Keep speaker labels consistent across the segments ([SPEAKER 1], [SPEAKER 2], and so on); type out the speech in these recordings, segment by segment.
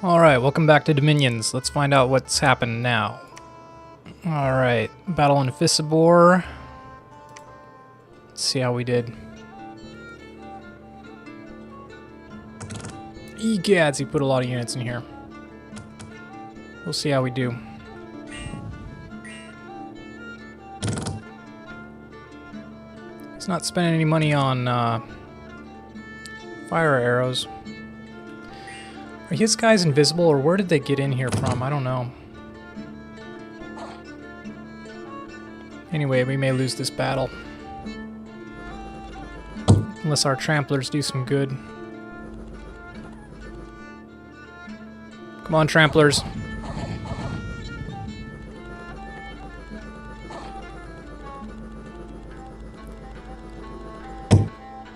[SPEAKER 1] Alright, welcome back to Dominions. Let's find out what's happened now. Alright, battle in Fissibor. Let's see how we did. Egads, he put a lot of units in here. We'll see how we do. He's not spending any money on fire arrows. Are his guys invisible, or where did they get in here from? I don't know. Anyway, we may lose this battle. Unless our tramplers do some good. Come on, tramplers.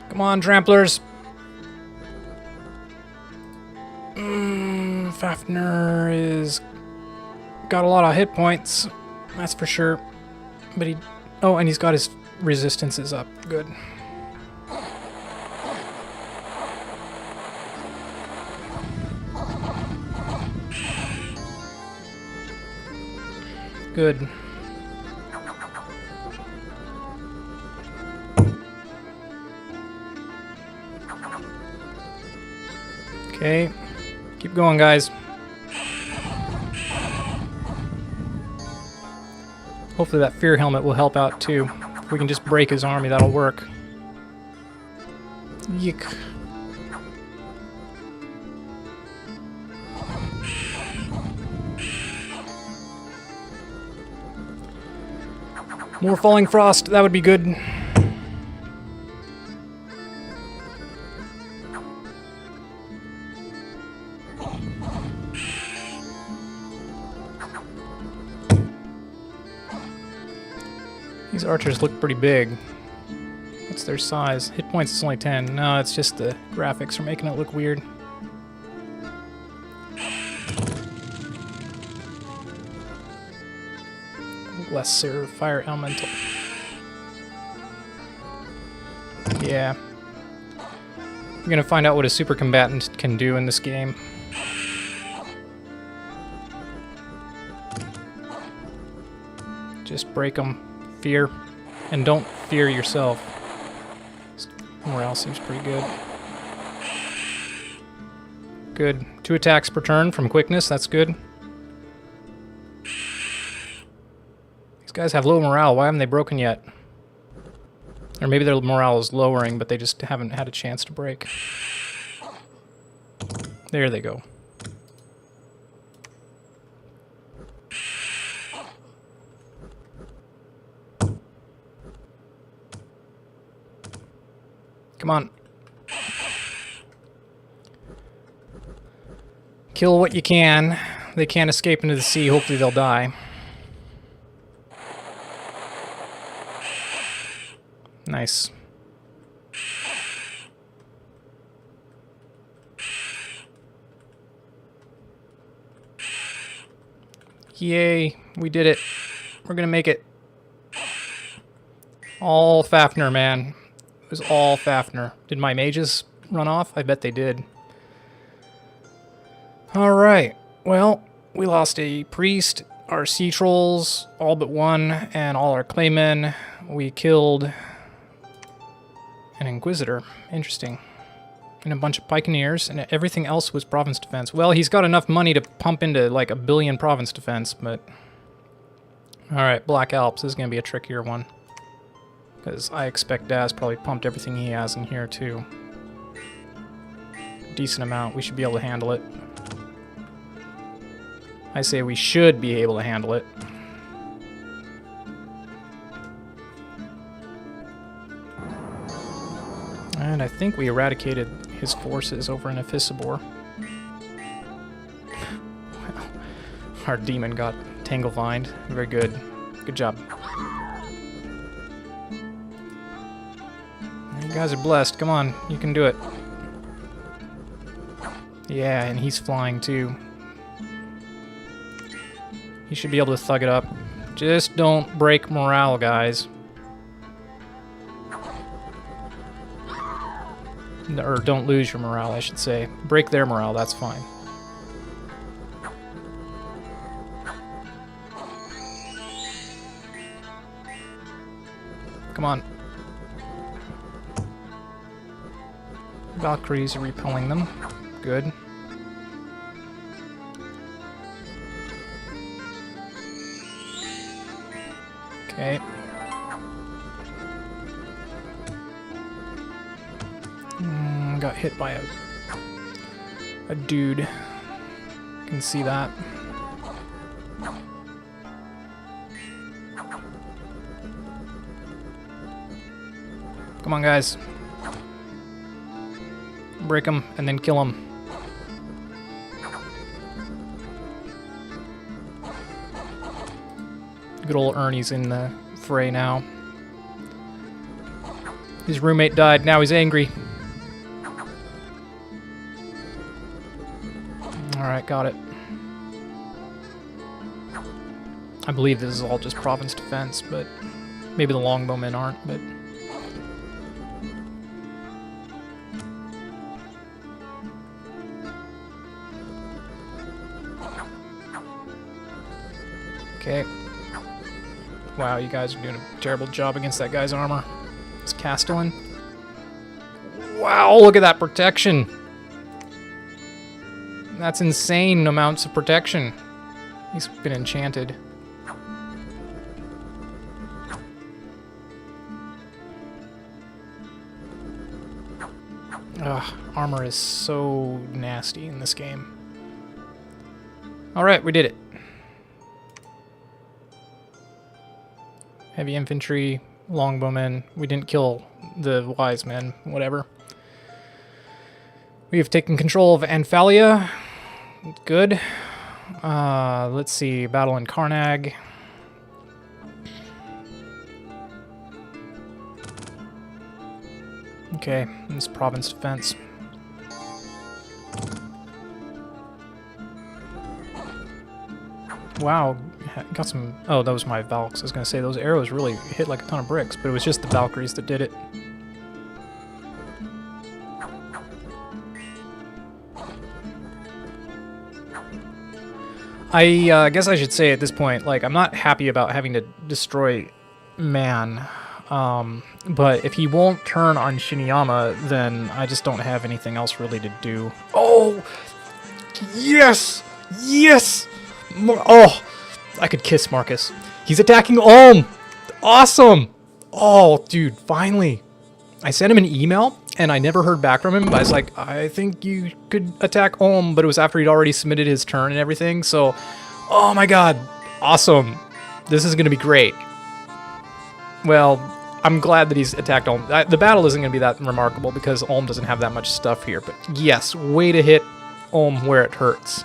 [SPEAKER 1] Come on, tramplers. Fafnir is got a lot of hit points, that's for sure. But he, oh, and he's got his resistances up. Good. Good. Okay. Keep going, guys. Hopefully that fear helmet will help out too. If we can just break his army, that'll work. Yuck. More falling frost, that would be good. These archers look pretty big. What's their size? Hit points is only 10. No, it's just the graphics are making it look weird. Lesser fire elemental. Yeah. We're gonna find out what a super combatant can do in this game. Just break them. Fear. And don't fear yourself. Morale seems pretty good. Good. 2 attacks per turn from quickness, that's good. These guys have low morale, why haven't they broken yet? Or maybe their morale is lowering, but they just haven't had a chance to break. There they go. Come on. Kill what you can. They can't escape into the sea. Hopefully they'll die. Nice. Yay. We did it. We're gonna make it. All Fafnir, man. It was all Fafnir. Did my mages run off? I bet they did. Alright. Well, we lost a priest, our sea trolls, all but one, and all our claymen. We killed an inquisitor. Interesting. And a bunch of pikeneers, and everything else was province defense. Well, he's got enough money to pump into like 1 billion province defense, but... Alright, Black Alps. This is going to be a trickier one. Because I expect Daz probably pumped everything he has in here, too. Decent amount. We should be able to handle it. I say we should be able to handle it. And I think we eradicated his forces over in Fissibor. Well, our demon got Tanglevined. Very good. Good job. You guys are blessed. Come on, you can do it. Yeah, and he's flying too. He should be able to thug it up. Just don't break morale, guys. Or don't lose your morale, I should say. Break their morale, that's fine. Come on. Valkyries are repelling them. Good. Okay. Got hit by a dude. Can see that. Come on, guys. Break him and then kill him. Good old Ernie's in the fray now. His roommate died, now he's angry. Alright, got it. I believe this is all just province defense, but maybe the longbowmen aren't, but... Okay. Wow, you guys are doing a terrible job against that guy's armor. It's Castellan. Wow, look at that protection! That's insane amounts of protection. He's been enchanted. Ugh, armor is so nasty in this game. Alright, we did it. Heavy infantry, longbowmen. We didn't kill the wise men, whatever. We have taken control of Anphalia. Good. Let's see, battle in Karnag. Okay, this province defense. Wow, got some... Oh, that was my Valks. I was going to say, those arrows really hit like a ton of bricks, but it was just the Valkyries that did it. I guess I should say at this point, like, I'm not happy about having to destroy Man. But if he won't turn on Shiniyama, then I just don't have anything else really to do. Oh! Yes! Yes! Oh! I could kiss Marcus. He's attacking Ulm! Awesome! Oh, dude, finally. I sent him an email, and I never heard back from him, but I was like, I think you could attack Ulm, but it was after he'd already submitted his turn and everything, so... Oh my god! Awesome! This is gonna be great. Well, I'm glad that he's attacked Ulm. The battle isn't going to be that remarkable because Ulm doesn't have that much stuff here. But yes, way to hit Ulm where it hurts.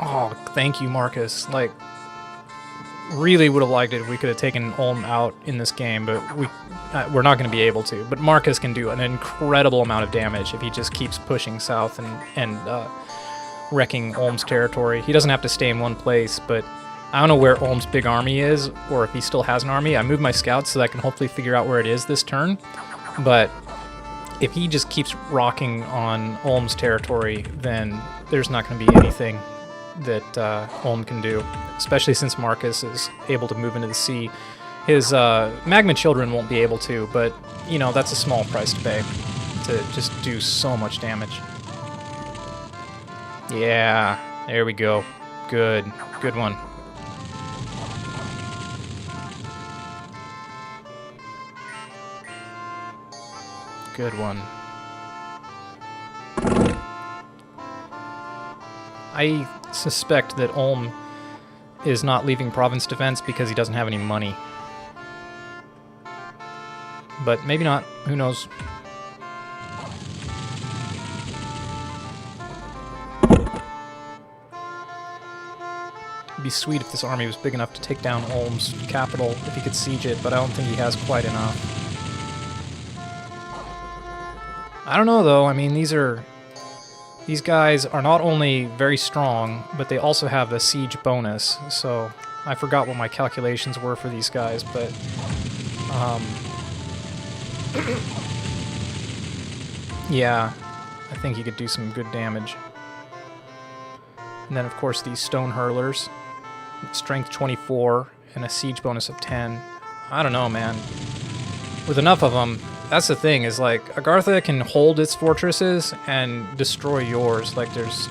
[SPEAKER 1] Oh, thank you, Marcus. Like, really would have liked it if we could have taken Ulm out in this game, but we're not going to be able to. But Marcus can do an incredible amount of damage if he just keeps pushing south and wrecking Ulm's territory. He doesn't have to stay in one place, but I don't know where Ulm's big army is, or if he still has an army. I moved my scouts so that I can hopefully figure out where it is this turn, but if he just keeps rocking on Ulm's territory, then there's not going to be anything that Ulm can do, especially since Marcus is able to move into the sea. His Magma Children won't be able to, but, you know, that's a small price to pay to just do so much damage. Yeah, there we go. Good. Good one. Good one. I suspect that Ulm is not leaving province defense because he doesn't have any money. But maybe not. Who knows? It'd be sweet if this army was big enough to take down Ulm's capital, if he could siege it, but I don't think he has quite enough. I don't know, though. I mean, these guys are not only very strong, but they also have the siege bonus, so I forgot what my calculations were for these guys, but... yeah, I think he could do some good damage. And then, of course, these stone hurlers. strength 24, and a siege bonus of 10. I don't know, man. With enough of them, that's the thing, is like, Agartha can hold its fortresses and destroy yours. Like, there's...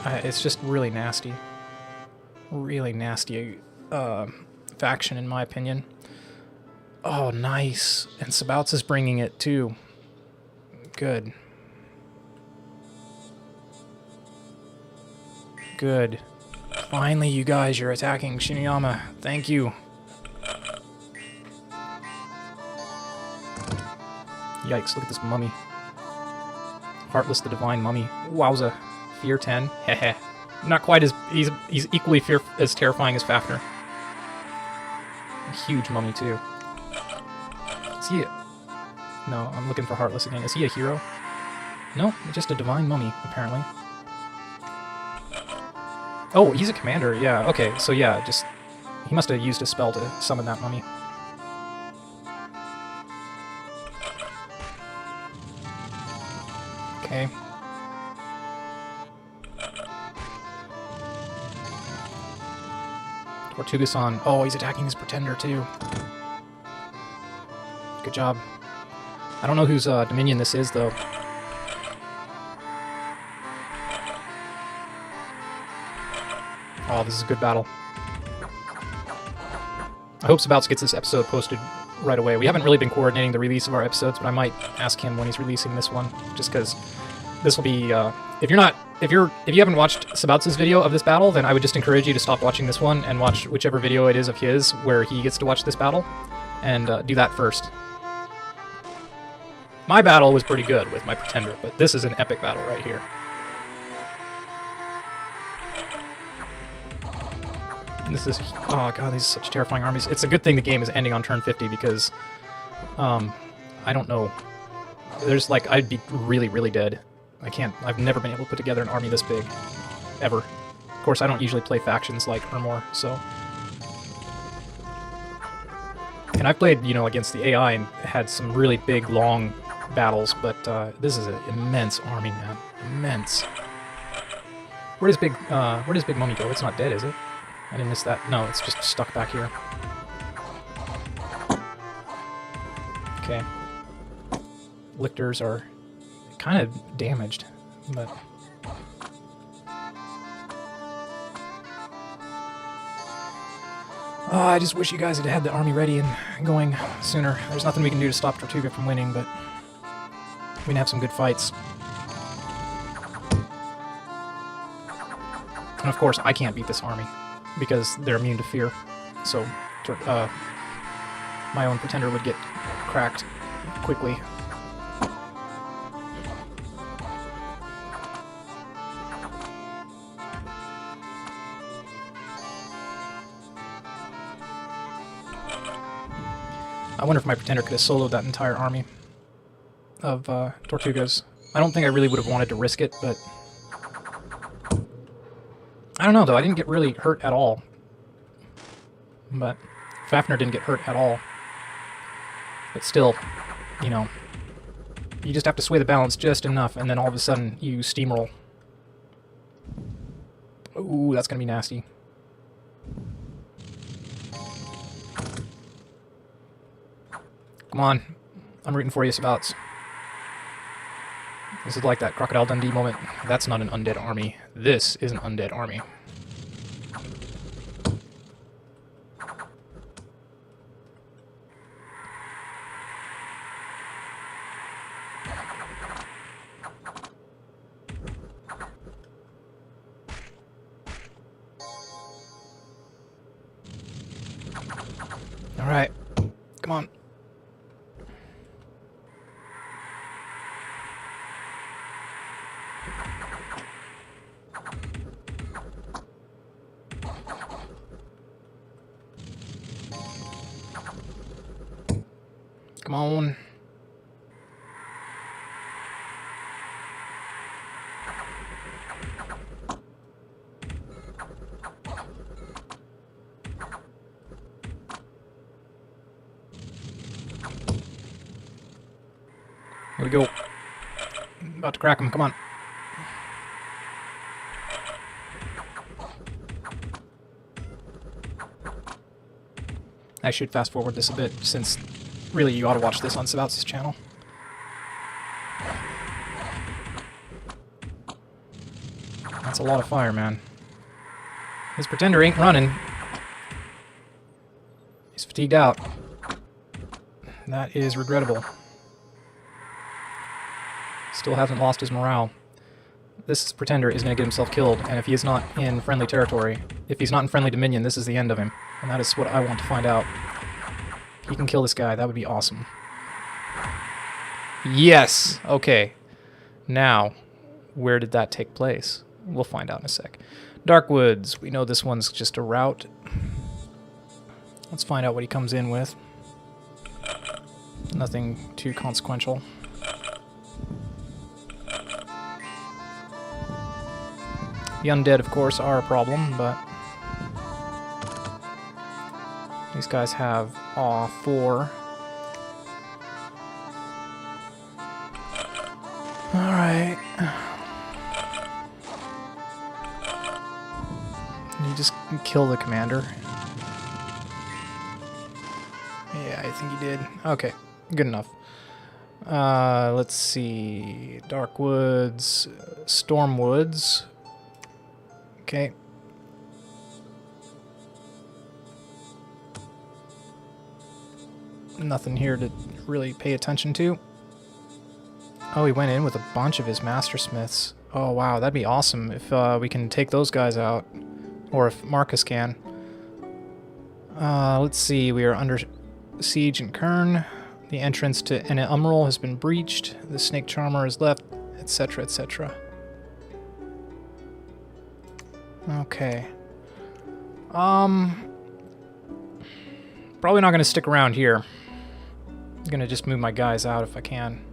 [SPEAKER 1] it's just really nasty. Really nasty faction, in my opinion. Oh, nice. And Sabouts is bringing it, too. Good. Good. Finally, you guys, you're attacking Shiniyama. Thank you. Yikes, look at this mummy. Heartless the Divine Mummy. Wowza. Fear 10. Heh. Not quite as... He's equally as terrifying as Fafnir. A huge mummy, too. Is he a... No, I'm looking for Heartless again. Is he a hero? No, just a Divine Mummy, apparently. Oh, he's a commander. Yeah, okay. So yeah, just... He must have used a spell to summon that mummy. Okay. Tortuga-san. Oh, he's attacking his pretender, too. Good job. I don't know whose Dominion this is, though. Oh, this is a good battle. I hope Sabouts gets this episode posted right away. We haven't really been coordinating the release of our episodes, but I might ask him when he's releasing this one, just because this will be... If you haven't watched Sabouts' video of this battle, then I would just encourage you to stop watching this one and watch whichever video it is of his where he gets to watch this battle, and do that first. My battle was pretty good with my Pretender, but this is an epic battle right here. This is... Oh god, these are such terrifying armies. It's a good thing the game is ending on turn 50, because... I don't know. There's like... I'd be really, really dead. I've never been able to put together an army this big. Ever. Of course, I don't usually play factions like Ermor, so... And I've played, against the AI and had some really big, long battles, but this is an immense army, man. Immense. Where does Big Mummy go? It's not dead, is it? I didn't miss that. No, it's just stuck back here. Okay. Lictors are kind of damaged, but... Oh, I just wish you guys had had the army ready and going sooner. There's nothing we can do to stop Tortuga from winning, but we can have some good fights. And of course, I can't beat this army, because they're immune to fear. So, my own Pretender would get cracked quickly. I wonder if my Pretender could have soloed that entire army of Tortugas. I don't think I really would have wanted to risk it, but... I don't know, though. I didn't get really hurt at all. But Fafnir didn't get hurt at all. But still, you just have to sway the balance just enough, and then all of a sudden you steamroll. Ooh, that's gonna be nasty. Come on. I'm rooting for you, Sabouts. This is like that Crocodile Dundee moment. That's not an undead army. This is an undead army. All right. Come on. Come on. Here we go. About to crack him. Come on. I should fast forward this a bit, since really you ought to watch this on Sabouts' channel. That's a lot of fire, man. His Pretender ain't running. He's fatigued out. That is regrettable. Still hasn't lost his morale. This Pretender is going to get himself killed, and if he is not in friendly territory, if he's not in friendly dominion, this is the end of him. And that is what I want to find out. If he can kill this guy, that would be awesome. Yes! Okay. Now, where did that take place? We'll find out in a sec. Dark Woods. We know this one's just a route. Let's find out what he comes in with. Nothing too consequential. The undead, of course, are a problem, but these guys have 4. Alright. You just kill the commander. Yeah, I think he did. Okay, good enough. Let's see. Dark Woods, Storm Woods. Okay. Nothing here to really pay attention to. Oh, he went in with a bunch of his Master Smiths. Oh, wow, that'd be awesome if we can take those guys out. Or if Marcus can. Let's see, we are under siege in Kern. The entrance to Ene Umral has been breached. The Snake Charmer is left, etc., etc. Okay. Probably not going to stick around here. I'm going to just move my guys out if I can.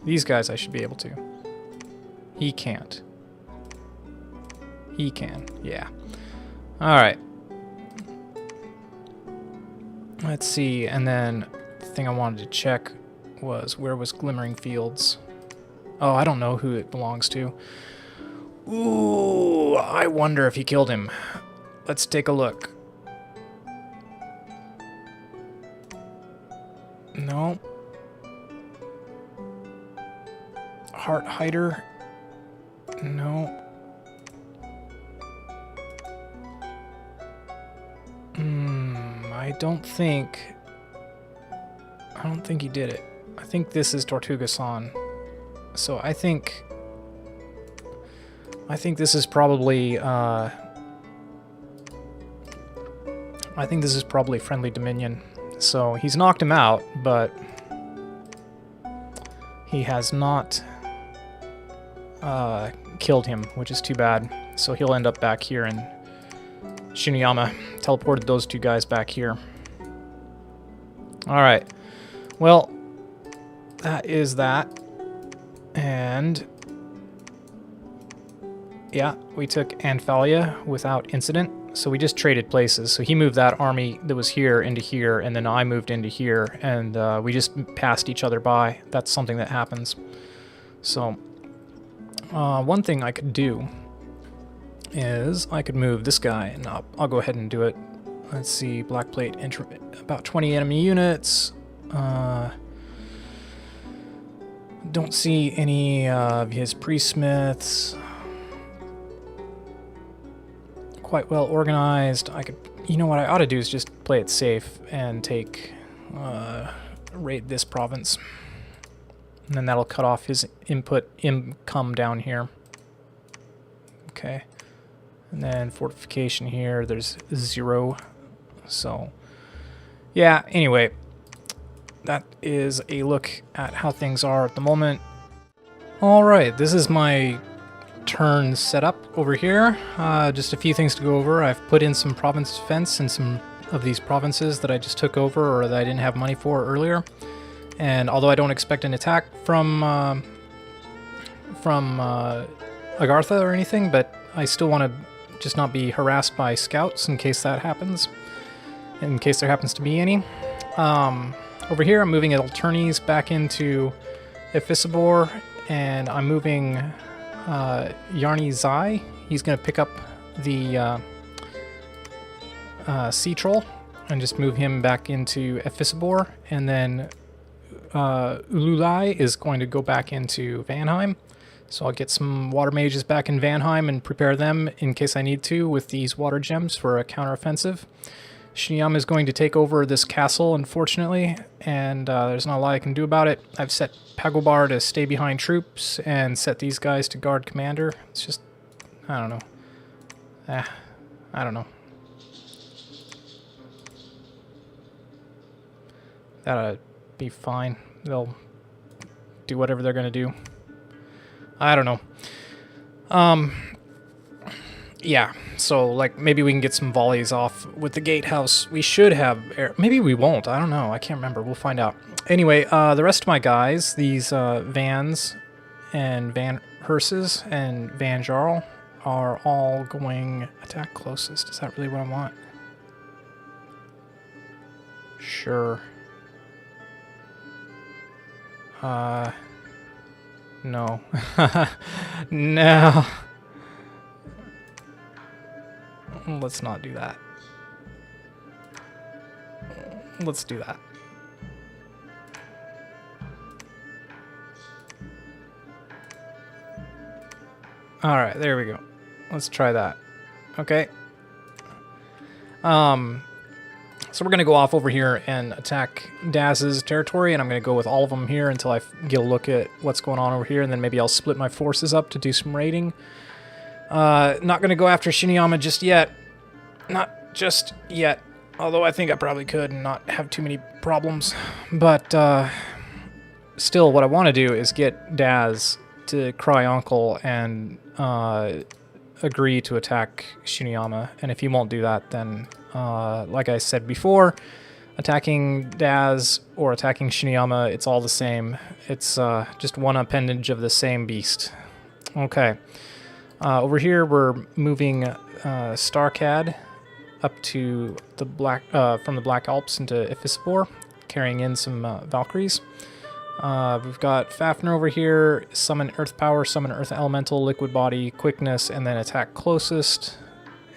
[SPEAKER 1] These guys I should be able to. He can't. He can, yeah. Alright. Let's see, and then the thing I wanted to check was where was Glimmering Fields? Oh, I don't know who it belongs to. Ooh, I wonder if he killed him. Let's take a look. No. Heart Hider? No. I don't think he did it. I think this is Tortuga-san. So I think this is probably Friendly Dominion. So he's knocked him out, but he has not killed him, which is too bad. So he'll end up back here in Shinuyama. Teleported those 2 guys back here. Alright. Well, that is that. And yeah, we took Anphalia without incident. So we just traded places. So he moved that army that was here into here, and then I moved into here, and we just passed each other by. That's something that happens. So one thing I could do is I could move this guy, and I'll go ahead and do it. Let's see, Black Plate, about 20 enemy units. Don't see any of his Priest-Smiths. Quite well organized. I could, you know what I ought to do is just play it safe and take, raid this province. And then that'll cut off his income down here. Okay. And then fortification here, there's 0. So, yeah, anyway, that is a look at how things are at the moment. Alright, this is my turn set up over here. Just a few things to go over. I've put in some province defense in some of these provinces that I just took over or that I didn't have money for earlier. And although I don't expect an attack from Agartha or anything, but I still want to just not be harassed by scouts in case that happens, in case there happens to be any. Over here I'm moving Alternes back into Ephisibor, and I'm moving Yarny Zai. He's going to pick up the Sea Troll and just move him back into Ephisibor, and then Ululai is going to go back into Vanheim. So I'll get some water mages back in Vanheim and prepare them in case I need to with these water gems for a counteroffensive. Shiniyama is going to take over this castle, unfortunately, and there's not a lot I can do about it. I've set Pagobar to stay behind troops and set these guys to guard commander. It's just, I don't know. I don't know. That'll be fine. They'll do whatever they're going to do. I don't know. Yeah, so like maybe we can get some volleys off with the gatehouse. We should have air. Maybe we won't. I don't know. I can't remember. We'll find out. Anyway, the rest of my guys, these Vans and Van Hearses and Van Jarl, are all going attack closest. Is that really what I want? Sure. No. No. Let's not do that. Let's do that. Alright, there we go. Let's try that. Okay. So we're going to go off over here and attack Daz's territory, and I'm going to go with all of them here until I get a look at what's going on over here, and then maybe I'll split my forces up to do some raiding. Not going to go after Shiniyama just yet. Not just yet. Although I think I probably could and not have too many problems. But still, what I want to do is get Daz to cry uncle and agree to attack Shiniyama. And if he won't do that, then, like I said before, attacking Daz or attacking Shiniyama, it's all the same. It's just one appendage of the same beast. Okay. Over here, we're moving Starcad up to the from the Black Alps into Ephisibor, carrying in some Valkyries. We've got Fafnir over here, summon Earth Power, summon Earth Elemental, Liquid Body, Quickness, and then attack closest.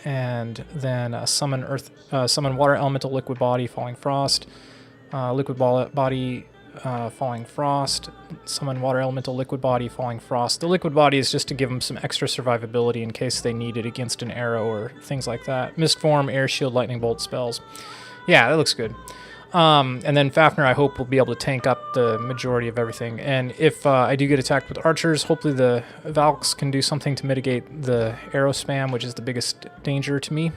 [SPEAKER 1] And then summon Water Elemental, Liquid Body, Falling Frost, Liquid Body, Falling Frost, summon Water Elemental, Liquid Body, Falling Frost. The Liquid Body is just to give them some extra survivability in case they need it against an arrow or things like that. Mist Form, Air Shield, Lightning Bolt spells. Yeah, that looks good. And then Fafnir, I hope, will be able to tank up the majority of everything. And if I do get attacked with archers, hopefully the Valks can do something to mitigate the arrow spam, which is the biggest danger to me.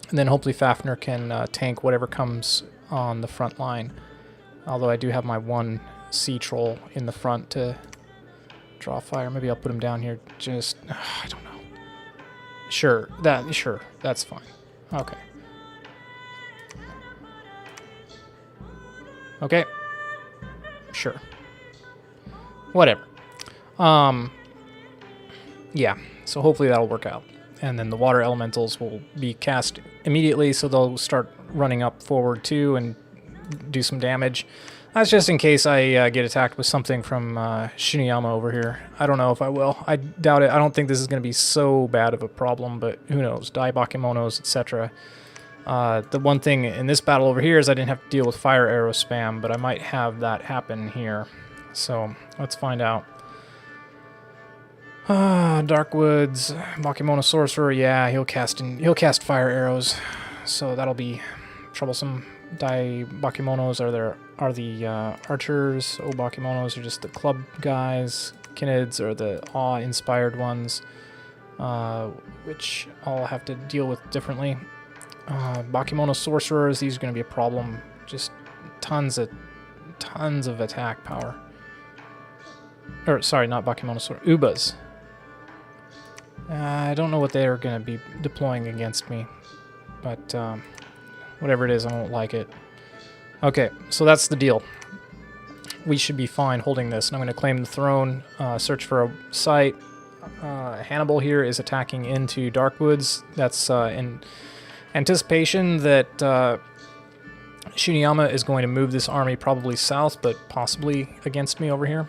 [SPEAKER 1] And then hopefully Fafnir can tank whatever comes on the front line. Although I do have my one sea troll in the front to draw fire. Maybe I'll put him down here. Just, I don't know. Sure, that's fine. Okay. Okay. Sure. Whatever. Yeah, so hopefully that'll work out. And then the water elementals will be cast immediately, so they'll start running up forward too and do some damage. That's just in case I get attacked with something from Shiniyama over here. I don't know if I will. I doubt it. I don't think this is going to be so bad of a problem, but who knows. Dai Bakemonos, etc. The one thing in this battle over here is I didn't have to deal with fire arrow spam, but I might have that happen here. So let's find out. Darkwoods, Bakemono Sorcerer, yeah, he'll cast fire arrows, so that'll be troublesome. Dai Bakemonos are the archers. Bakemonos are just the club guys. Kinids are the awe-inspired ones, which I'll have to deal with differently. Bakemono Sorcerers, these are going to be a problem. Just tons of attack power. Or, sorry, not Bakemono Sorcerers. Ubas. I don't know what they're going to be deploying against me, but whatever it is, I won't like it. Okay, so that's the deal. We should be fine holding this, and I'm going to claim the throne, search for a site. Hannibal here is attacking into Darkwoods. That's in anticipation that Shiniyama is going to move this army probably south, but possibly against me over here.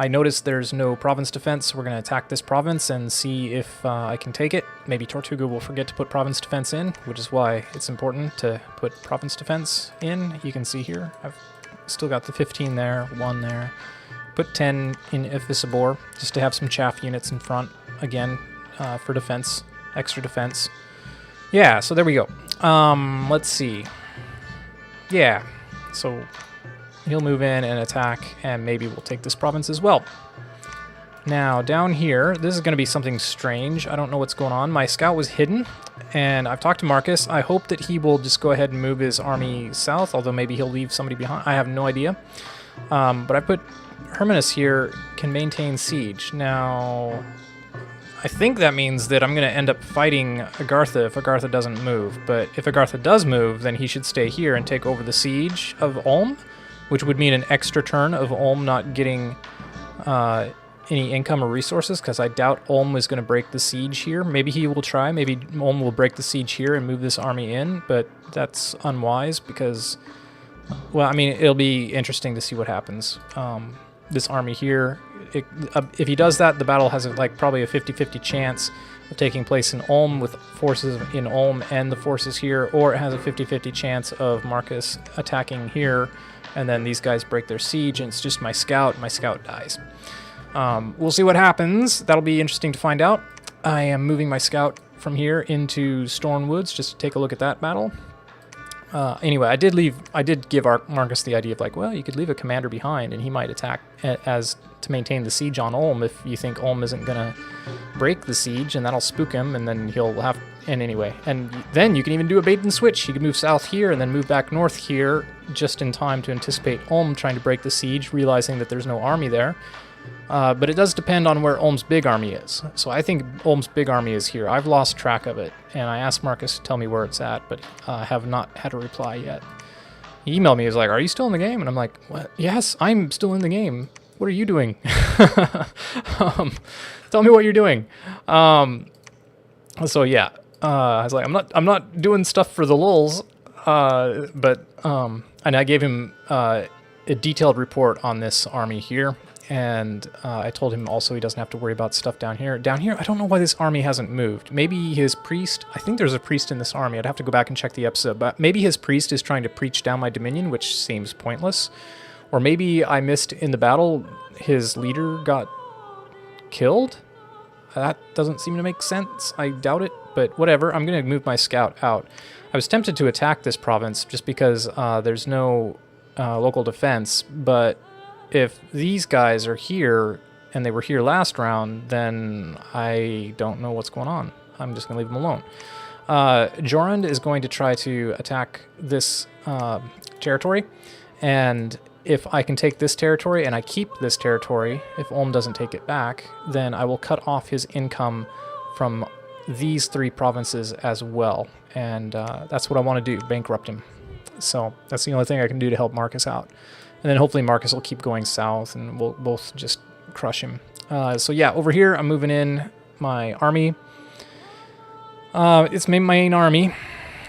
[SPEAKER 1] I noticed there's no province defense, so we're going to attack this province and see if I can take it. Maybe Tortuga will forget to put province defense in, which is why it's important to put province defense in. You can see here, I've still got the 15 there, 1 there. Put 10 in Ifisabor, just to have some chaff units in front, again, for defense, extra defense. Yeah, so there we go. Let's see. Yeah, so he'll move in and attack, and maybe we'll take this province as well. Now, down here, this is going to be something strange. I don't know what's going on. My scout was hidden, and I've talked to Marcus. I hope that he will just go ahead and move his army south, although maybe he'll leave somebody behind. I have no idea. But I put Hermanus here, can maintain siege. Now, I think that means that I'm going to end up fighting Agartha if Agartha doesn't move. But if Agartha does move, then he should stay here and take over the siege of Ulm, which would mean an extra turn of Ulm not getting any income or resources, because I doubt Ulm is going to break the siege here. Maybe he will try. Maybe Ulm will break the siege here and move this army in, but that's unwise because, well, I mean, it'll be interesting to see what happens. This army here, if he does that, the battle has probably a 50-50 chance of taking place in Ulm with forces in Ulm and the forces here, or it has a 50-50 chance of Marcus attacking here, and then these guys break their siege, and it's just my scout dies. We'll see what happens. That'll be interesting to find out. I am moving my scout from here into Stornwoods just to take a look at that battle. Anyway, I did give Marcus the idea of well, you could leave a commander behind and he might attack as to maintain the siege on Ulm if you think Ulm isn't gonna break the siege, and that'll spook him, and then he'll have, and anyway, and then you can even do a bait and switch. You can move south here and then move back north here just in time to anticipate Ulm trying to break the siege, realizing that there's no army there. But it does depend on where Ulm's big army is. So I think Ulm's big army is here. I've lost track of it, and I asked Marcus to tell me where it's at, but I have not had a reply yet. He emailed me, he was like, "Are you still in the game?" And I'm like, "What? Yes, I'm still in the game. What are you doing?" Tell me what you're doing. So yeah, I was like, I'm not doing stuff for the lulz, and I gave him a detailed report on this army here. And I told him also he doesn't have to worry about stuff down here. Down here, I don't know why this army hasn't moved. Maybe his priest, I think there's a priest in this army. I'd have to go back and check the episode. But maybe his priest is trying to preach down my dominion, which seems pointless. Or maybe I missed in the battle, his leader got killed? That doesn't seem to make sense. I doubt it, but whatever. I'm going to move my scout out. I was tempted to attack this province just because there's no local defense, but if these guys are here, and they were here last round, then I don't know what's going on. I'm just going to leave them alone. Jorund is going to try to attack this territory, and if I can take this territory and I keep this territory, if Ulm doesn't take it back, then I will cut off his income from these 3 provinces as well. And that's what I want to do, bankrupt him. So that's the only thing I can do to help Marcus out. And then hopefully Marcus will keep going south and we'll both just crush him. So yeah, over here I'm moving in my army. It's my main army.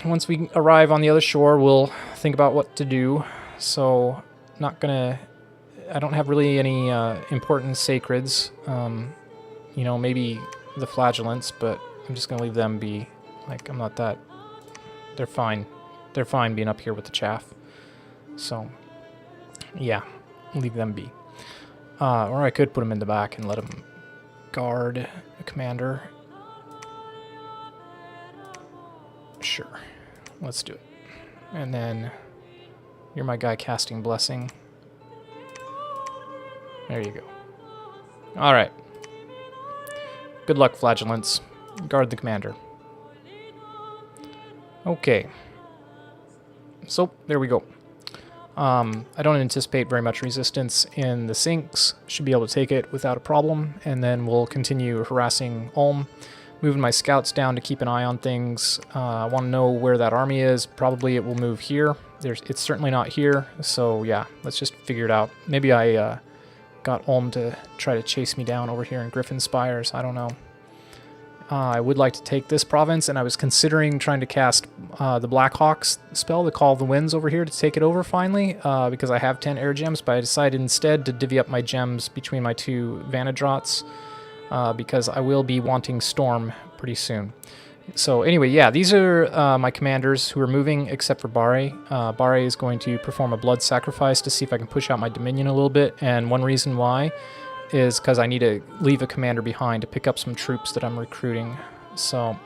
[SPEAKER 1] Once we arrive on the other shore, we'll think about what to do. So I don't have really any important sacreds. You know, maybe the flagellants, but I'm just gonna leave them be. I'm not that. They're fine. They're fine being up here with the chaff. So yeah, leave them be. Or I could put them in the back and let them guard the commander. Sure, let's do it. And then you're my guy casting Blessing. There you go. All right. Good luck, flagellants. Guard the commander. Okay. So there we go. I don't anticipate very much resistance in the sinks. Should be able to take it without a problem. And then we'll continue harassing Ulm. Moving my scouts down to keep an eye on things. I want to know where that army is. Probably it will move here. It's certainly not here. So yeah, let's just figure it out. Maybe I got Ulm to try to chase me down over here in Griffin Spires. I don't know. I would like to take this province, and I was considering trying to cast the Blackhawks spell, the Call of the Winds over here to take it over finally, because I have 10 air gems, but I decided instead to divvy up my gems between my 2 Vantage Rots, because I will be wanting Storm pretty soon. So anyway, yeah, these are my commanders who are moving, except for Barre. Barre is going to perform a blood sacrifice to see if I can push out my Dominion a little bit, and one reason why is because I need to leave a commander behind to pick up some troops that I'm recruiting. So,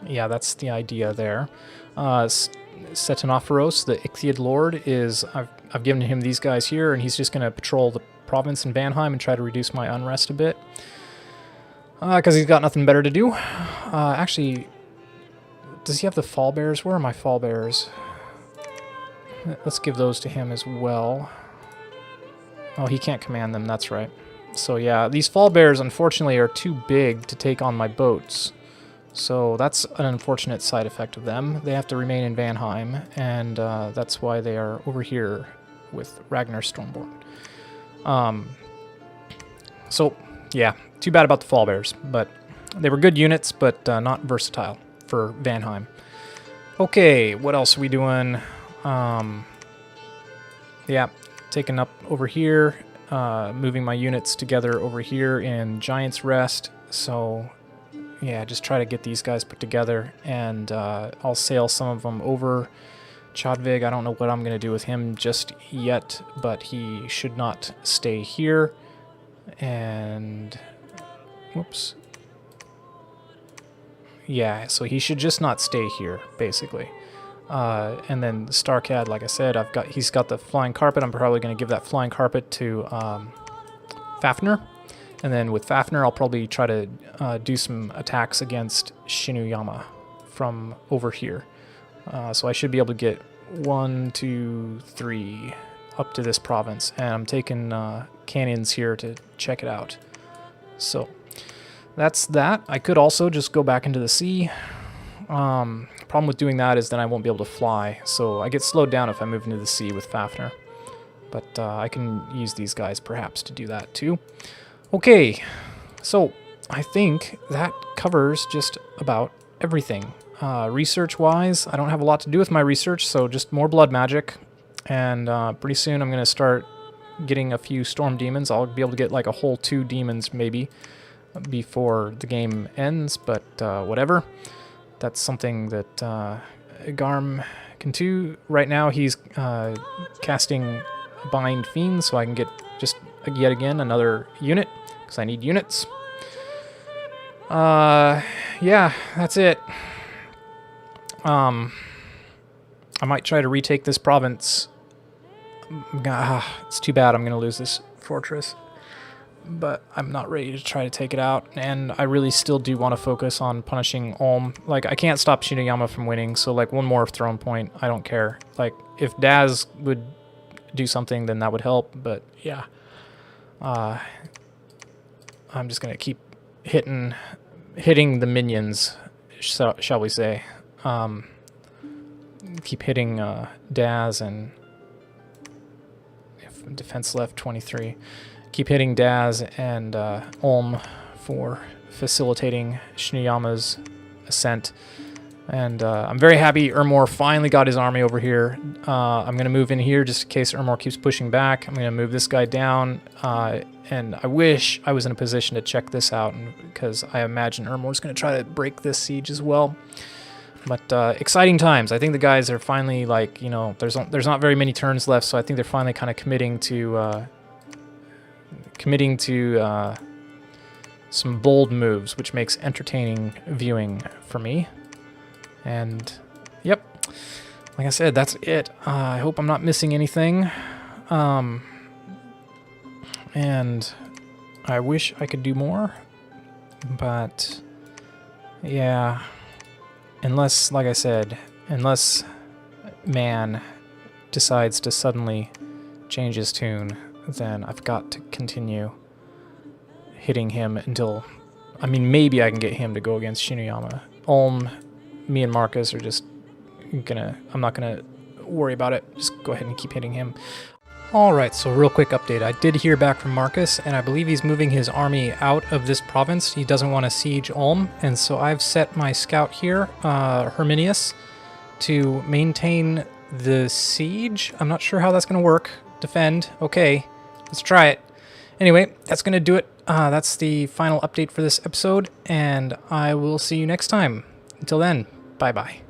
[SPEAKER 1] yeah, that's the idea there. Setanoferos, the Ichthyid Lord, is... I've given him these guys here, and he's just going to patrol the province in Vanheim and try to reduce my unrest a bit. Because he's got nothing better to do. Actually, does he have the Fall Bears? Where are my Fall Bears? Let's give those to him as well. Oh, he can't command them, that's right. So yeah, these Fall Bears unfortunately are too big to take on my boats. So that's an unfortunate side effect of them. They have to remain in Vanheim, and that's why they are over here with Ragnar Stormborn. So yeah, too bad about the Fall Bears, but they were good units, but not versatile for Vanheim. Okay, what else are we doing? Yeah, taking up over here. Moving my units together over here in Giant's Rest. So, yeah, just try to get these guys put together, and I'll sail some of them over. Chadvig, I don't know what I'm going to do with him just yet, but he should not stay here. And, whoops. Yeah, so he should just not stay here, basically. And then Starcad, like I said, he's got the flying carpet. I'm probably going to give that flying carpet to Fafnir. And then with Fafnir, I'll probably try to do some attacks against Shinuyama from over here. So I should be able to get 1, 2, 3 up to this province. And I'm taking cannons here to check it out. So that's that. I could also just go back into the sea. Problem with doing that is then I won't be able to fly, so I get slowed down if I move into the sea with Fafnir. But I can use these guys perhaps to do that too. Okay, so I think that covers just about everything. Research-wise, I don't have a lot to do with my research, so just more blood magic. And pretty soon I'm going to start getting a few storm demons. I'll be able to get like a whole 2 demons maybe before the game ends, but whatever. That's something that Garm can do. Right now he's casting Bind Fiend, so I can get just yet again another unit, because I need units. Yeah, that's it. I might try to retake this province. It's too bad I'm going to lose this fortress. But I'm not ready to try to take it out, and I really still do want to focus on punishing Ulm. Like, I can't stop Shinuyama from winning, so, like, one more throne point, I don't care. Like, if Daz would do something, then that would help, but, yeah. I'm just going to keep hitting the minions, shall we say. Keep hitting Daz and... defense left 23. Keep hitting Daz and Ulm for facilitating Shinuyama's ascent. And I'm very happy Ermor finally got his army over here. I'm going to move in here just in case Ermor keeps pushing back. I'm going to move this guy down. And I wish I was in a position to check this out, because I imagine Ermor's going to try to break this siege as well. But exciting times. I think the guys are finally, like, you know, there's not very many turns left, so I think they're finally kind of committing to some bold moves, which makes entertaining viewing for me. And yep, like I said, that's it. I hope I'm not missing anything. And I wish I could do more, but yeah, unless, like I said, unless man decides to suddenly change his tune, then I've got to continue hitting him until, I mean, maybe I can get him to go against Shinuyama. Ulm, me and Marcus are just I'm not gonna worry about it. Just go ahead and keep hitting him. Alright, so real quick update. I did hear back from Marcus, and I believe he's moving his army out of this province. He doesn't want to siege Ulm, and so I've set my scout here, Herminius, to maintain the siege. I'm not sure how that's going to work. Defend. Okay, let's try it. Anyway, that's going to do it. That's the final update for this episode, and I will see you next time. Until then, bye-bye.